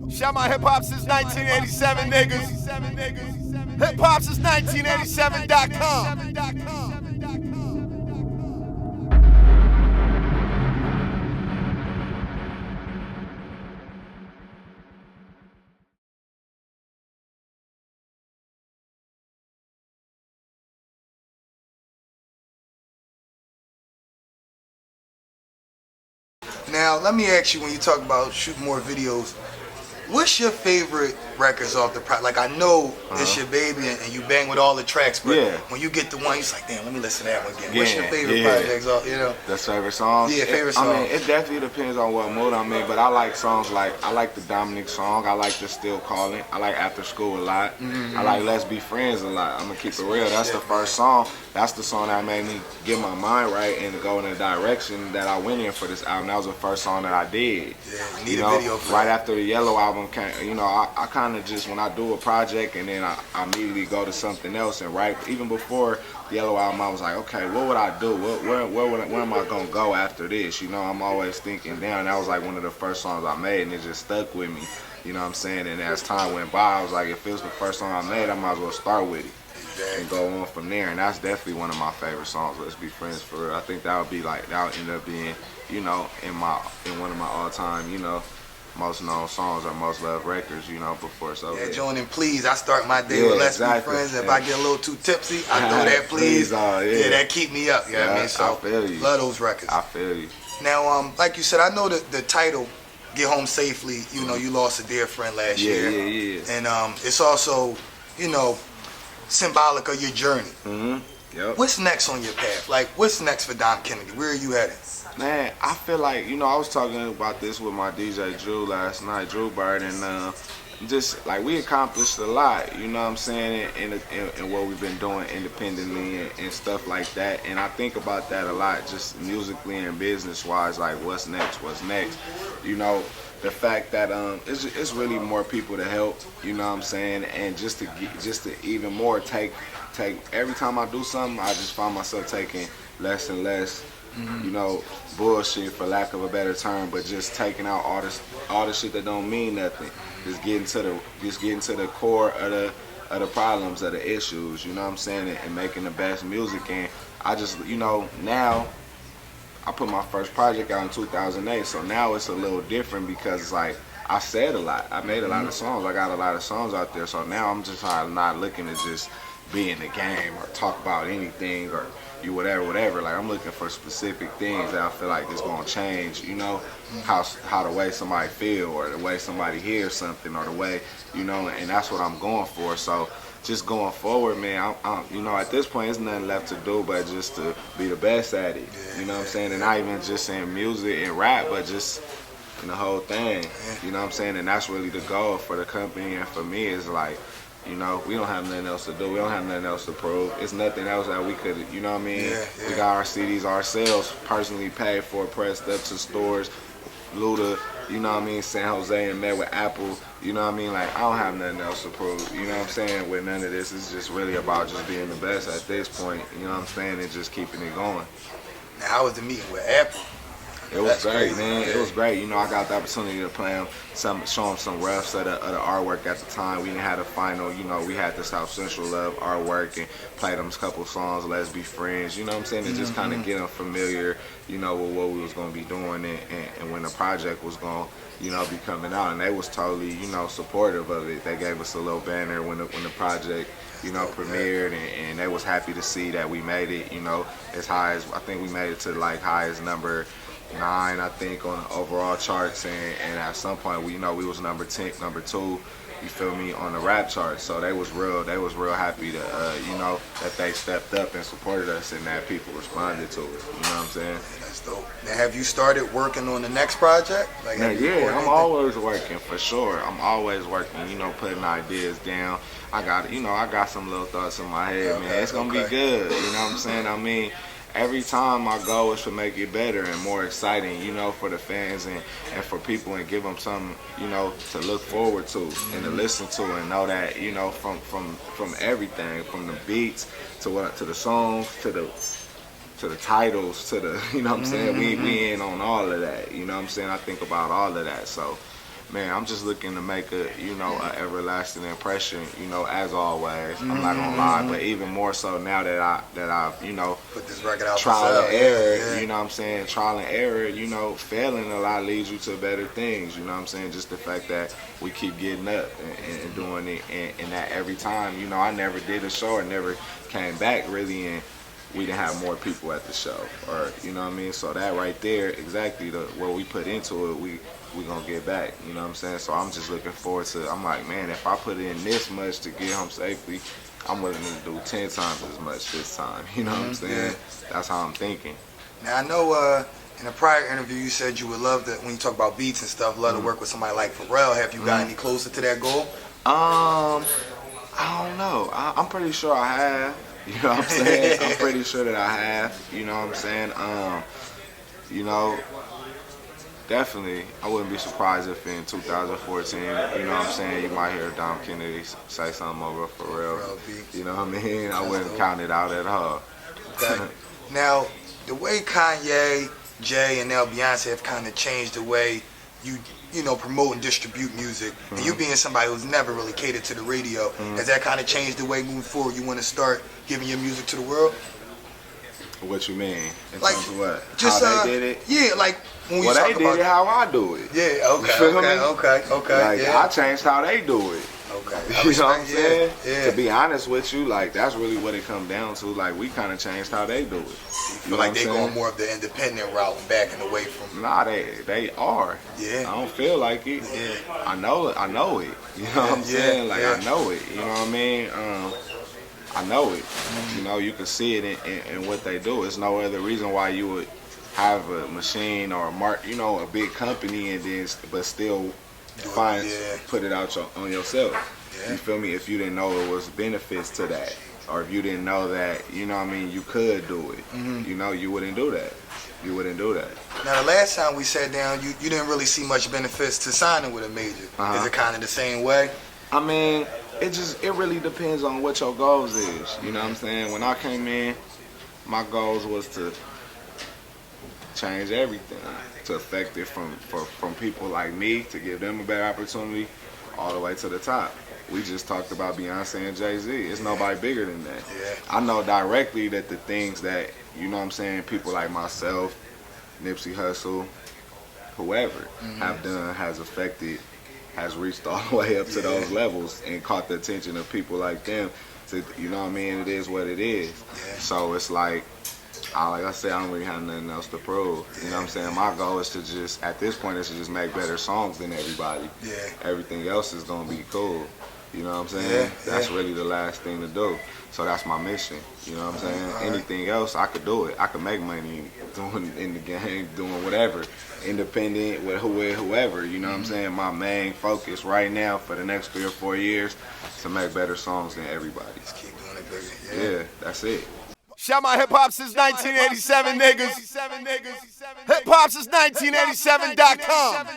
Shout my hip hop since 1987, niggas. Hip hop since 1987.com. Now, let me ask you, when you talk about shooting more videos, what's your favorite records off the project? Like, I know it's your baby and you bang with all the tracks, but when you get the one, you're like, damn, let me listen to that one again. What's your favorite projects off, you know? That's favorite songs? Yeah, favorite songs. I mean, it definitely depends on what mood I'm in, but I like songs like, I like the Dominic song, I like the Still Calling, I like After School a lot, I like Let's Be Friends a lot. I'm gonna keep it real, that's the first song. That's the song that made me get my mind right and go in the direction that I went in for this album. That was the first song that I did. Yeah, you need a video for right after the Yellow album came, you know, I kind of just, when I do a project and then I immediately go to something else and write. Even before the Yellow album, I was like, okay, what would I do? Where am I gonna go after this? You know, I'm always thinking down. That was like one of the first songs I made, and it just stuck with me. You know what I'm saying? And as time went by, I was like, if it was the first song I made, I might as well start with it and go on from there. And that's definitely one of my favorite songs, Let's Be Friends, for real. I think that would be like, that would end up being, you know, in one of my all-time, you know, most known songs or most loved records, you know, before. So yeah, join in, please. I start my day with Let's Be Friends. If I get a little too tipsy, I throw that please. Yeah, that keep me up. You know what I mean? So I feel you. Love those records. I feel you. Now, like you said, I know the title, Get Home Safely, you know, you lost a dear friend last year. Yeah. And it's also, you know, symbolic of your journey. Yep. What's next on your path? Like, what's next for Dom Kennedy? Where are you headed? Man, I feel like, you know, I was talking about this with my DJ Drew last night, Drew Bird, and just like we accomplished a lot, you know what I'm saying, in what we've been doing independently and stuff like that. And I think about that a lot, just musically and business-wise, like what's next, you know. The fact that it's really more people to help, you know what I'm saying, and just to even more take every time I do something, I just find myself taking less and less, you know, bullshit, for lack of a better term, but just taking out all the shit that don't mean nothing. Just getting to the core of the problems, of the issues, you know what I'm saying, and making the best music. And I just, you know, now I put my first project out in 2008, so now it's a little different because it's like I said a lot. I made a lot of songs. I got a lot of songs out there, so now I'm just not looking to just be in the game or talk about anything or you whatever. Like, I'm looking for specific things that I feel like is gonna change, you know, how the way somebody feel or the way somebody hears something or the way, you know, and that's what I'm going for. So just going forward, man, I'm you know, at this point, there's nothing left to do but just to be the best at it. You know what I'm saying? And not even just in music and rap, but just in the whole thing. You know what I'm saying? And that's really the goal for the company and for me, is like, you know, we don't have nothing else to do. We don't have nothing else to prove. It's nothing else that we could, you know what I mean? We got our CDs ourselves, personally paid for, pressed up to stores. Luda, you know what I mean, San Jose, and met with Apple, you know what I mean? Like, I don't have nothing else to prove, you know what I'm saying? With none of this, it's just really about just being the best at this point, you know what I'm saying, and just keeping it going. Now, how was the meeting with Apple? It was great, man. It was great. You know, I got the opportunity to play him, show him some roughs of the artwork at the time. We didn't have the final, you know, we had the South Central Love artwork and played them a couple songs, Let's Be Friends, you know what I'm saying? And just kind of get them familiar, you know, with what we was going to be doing and when the project was going to, you know, be coming out. And they was totally, you know, supportive of it. They gave us a little banner when the project, you know, premiered, and they was happy to see that we made it, you know, as high as, I think we made it to like highest number 9, I think, on the overall charts, and at some point we, you know, we was number 2, you feel me, on the rap charts. So they was real happy to, you know, that they stepped up and supported us and that people responded to it, you know what I'm saying? That's dope. Now, have you started working on the next project? Like, yeah, I'm always working, for sure. I'm always working, you know, putting ideas down. I got some little thoughts in my head, man. It's gonna be good, you know what I'm saying? I mean, every time my goal is to make it better and more exciting, you know, for the fans and for people, and give them something, you know, to look forward to and to listen to, and know that, you know, from everything, from the beats to the songs to the titles to the, you know what I'm saying, we in on all of that, you know what I'm saying? I think about all of that. So man, I'm just looking to make a, a everlasting impression, as always. I'm not gonna lie, but even more so now that I've, put this record out, trial and error, you know what I'm saying? Trial and error, failing a lot leads you to better things, you know what I'm saying? Just the fact that we keep getting up and doing it, and that every time, I never did a show or never came back really, and we didn't have more people at the show, or you know what I mean. So that right there, exactly what we put into it, we gonna get back. You know what I'm saying. So I'm just looking forward to. I'm like, man, if I put in this much to get home safely, I'm willing to do 10 times as much this time. You know what I'm saying. Yeah. That's how I'm thinking. Now I know in a prior interview you said you would love to, when you talk about beats and stuff, love to work with somebody like Pharrell. Have you got any closer to that goal? I don't know. I'm pretty sure I have. You know what I'm saying? I'm pretty sure that I have. You know what I'm saying? Definitely, I wouldn't be surprised if in 2014, you know what I'm saying, you might hear Dom Kennedy say something over Pharrell. You know what I mean? I wouldn't count it out at all. Okay. Now, the way Kanye, Jay, and now Beyonce have kind of changed the way you promote and distribute music, and you being somebody who's never really catered to the radio, has that kind of changed the way moving forward you want to start giving your music to the world? What you mean? In like, terms of what? Just, how they did it? Yeah, like when we well, talk they about did it how I do it. Yeah, okay. Like, yeah. I changed how they do it. Okay. You know what I'm saying? Yeah. To be honest with you, like, that's really what it comes down to. Like, we kind of changed how they do it. You feel like they going more of the independent route and backing away from... Nah, they are. Yeah. I don't feel like it. Yeah. I know it. You know what I'm saying? Like, I know it. You know what I mean? I know it. You can see it in what they do. It's no other reason why you would have a machine or a big company and then but still put it out on yourself. Yeah. You feel me? If you didn't know it was benefits to that, or if you didn't know that, you could do it. You wouldn't do that. You wouldn't do that. Now, the last time we sat down, you didn't really see much benefits to signing with a major. Is it kind of the same way? I mean, it really depends on what your goals is. You know what I'm saying? When I came in, my goals was to change everything, to affect it from people like me, to give them a better opportunity, all the way to the top. We just talked about Beyonce and Jay-Z. It's nobody bigger than that. Yeah. I know directly that the things that, people like myself, Nipsey Hussle, whoever, have done has reached all the way up to those levels and caught the attention of people like them. To, it is what it is. Yeah. So it's like I said, I don't really have nothing else to prove. You know what I'm saying? My goal is to just, at this point, is to just make better songs than everybody. Yeah. Everything else is going to be cool. You know what I'm saying? Yeah. That's really the last thing to do. So that's my mission. You know what I'm saying? Anything else, I could do it. I could make money doing in the game, doing whatever. Independent, with whoever. You know what I'm saying? My main focus right now for the next 3 or 4 years is to make better songs than everybody. Just keep doing it bigger. Yeah, that's it. Shout my hip hop since 1987 niggas. Hip hop since 1987.com.